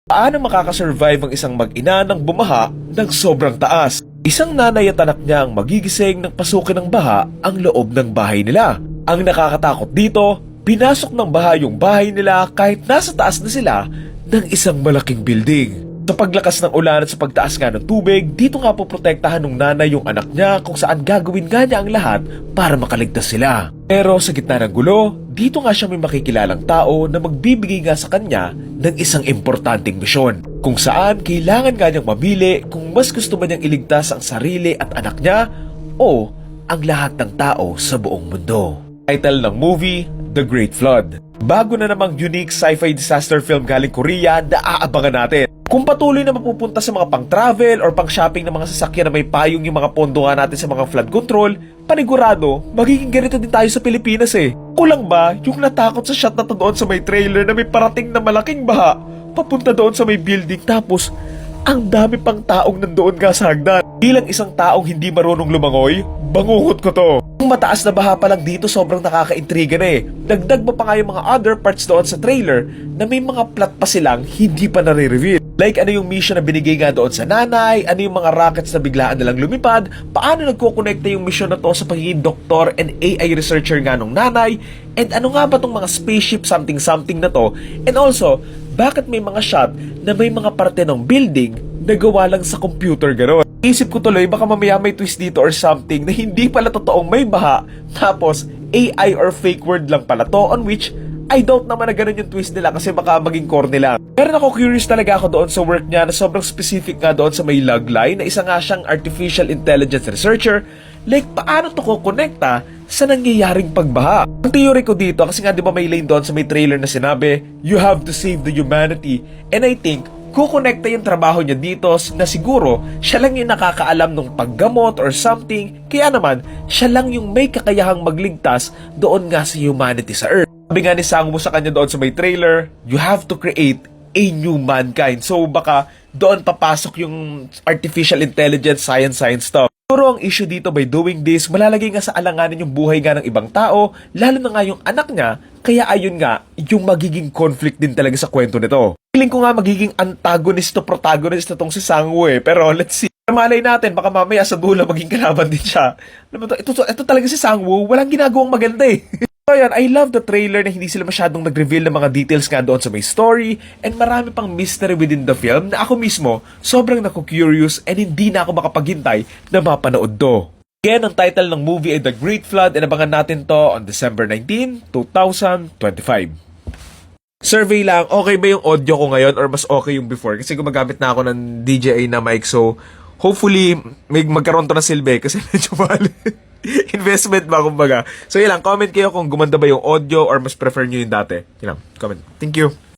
Paano makakasurvive ang isang mag-ina ng bumaha ng sobrang taas? Isang nanay at anak niya ang magigising ng pasukin ng baha ang loob ng bahay nila. Ang nakakatakot dito, pinasok ng baha yung bahay nila kahit nasa taas na sila ng isang malaking building. Sa paglakas ng ulan at sa pagtaas nga ng tubig, dito nga po protektahan ng nanay yung anak niya kung saan gagawin nga niya ang lahat para makaligtas sila. Pero sa gitna ng gulo, dito nga siya may makikilalang tao na magbibigay nga sa kanya ng isang importanteng misyon. Kung saan kailangan nga niyang mamili kung mas gusto ba niyang iligtas ang sarili at anak niya o ang lahat ng tao sa buong mundo. Title ng movie, The Great Flood. Bago na namang unique sci-fi disaster film galing Korea na aabangan natin. Kung patuloy na mapupunta sa mga pang-travel or pang-shopping ng mga sasakyan na may payong yung mga pondo nga natin sa mga flood control, panigurado, magiging ganito din tayo sa Pilipinas eh. Kulang ba yung natakot sa shot na to doon sa may trailer na may parating na malaking baha, papunta doon sa may building tapos ang dami pang taong nandoon nga sa hagdan. Bilang isang taong hindi marunong lumangoy, bangungot ko to. Kung mataas na baha pa lang dito, sobrang nakakaintriga na eh. Dagdag pa nga yung mga other parts doon sa trailer na may mga plot pa silang hindi pa nare-reveal. Like ano yung mission na binigay nga doon sa nanay, ano yung mga rockets na biglaan na lang lumipad, paano nagkukonekta yung mission na to sa pagiging doktor and AI researcher nga nung nanay, and ano nga ba tong mga spaceship something-something na to, and also, bakit may mga shot na may mga parte ng building na gawa lang sa computer gano'n. Isip ko tuloy baka mamaya may twist dito or something na hindi pala totoong may baha, tapos AI or fake word lang pala to, on which I doubt naman na ganun yung twist nila kasi baka maging corny lang. Pero ako curious talaga ako doon sa work niya na sobrang specific nga doon sa may log line na isa nga siyang artificial intelligence researcher. Like, paano to kukonekta sa nangyayaring pagbaha? Ang theory ko dito, kasi nga di ba may lane doon sa may trailer na sinabi, you have to save the humanity. And I think, kukonekta yung trabaho niya dito na siguro siya lang yung nakakaalam ng paggamot or something. Kaya naman, siya lang yung may kakayahang magligtas doon nga sa humanity sa Earth. Sabi nga ni Sangwoo sa kanya doon sa may trailer, you have to create a new mankind. So baka doon papasok yung artificial intelligence, science stuff. Pero ang issue dito by doing this, malalagay nga sa alanganin yung buhay nga ng ibang tao, lalo na nga yung anak niya, kaya ayun nga, yung magiging conflict din talaga sa kwento nito. Feeling ko nga magiging antagonist to protagonist na tong si Sangwoo eh, pero let's see. Malay natin, baka mamaya sa dulo maging kalaban din siya. Ito talaga si Sangwoo, walang ginagawang maganda eh. So yan, I love the trailer na hindi sila masyadong nag-reveal ng mga details nga doon sa may story, and marami pang mystery within the film na ako mismo sobrang naku-curious and hindi na ako makapaghintay na mapanood to. Again, ang title ng movie ay The Great Flood, and abangan natin to on December 19, 2025. Survey lang, okay ba yung audio ko ngayon or mas okay yung before? Kasi gumagamit na ako ng DJI na mic, so hopefully may magkaroon to na silbi kasi medyo mahal. Investment ba kumbaga. So yun lang, comment kayo kung gumanda ba yung audio or mas prefer nyo yung dati. Yun lang, comment. Thank you.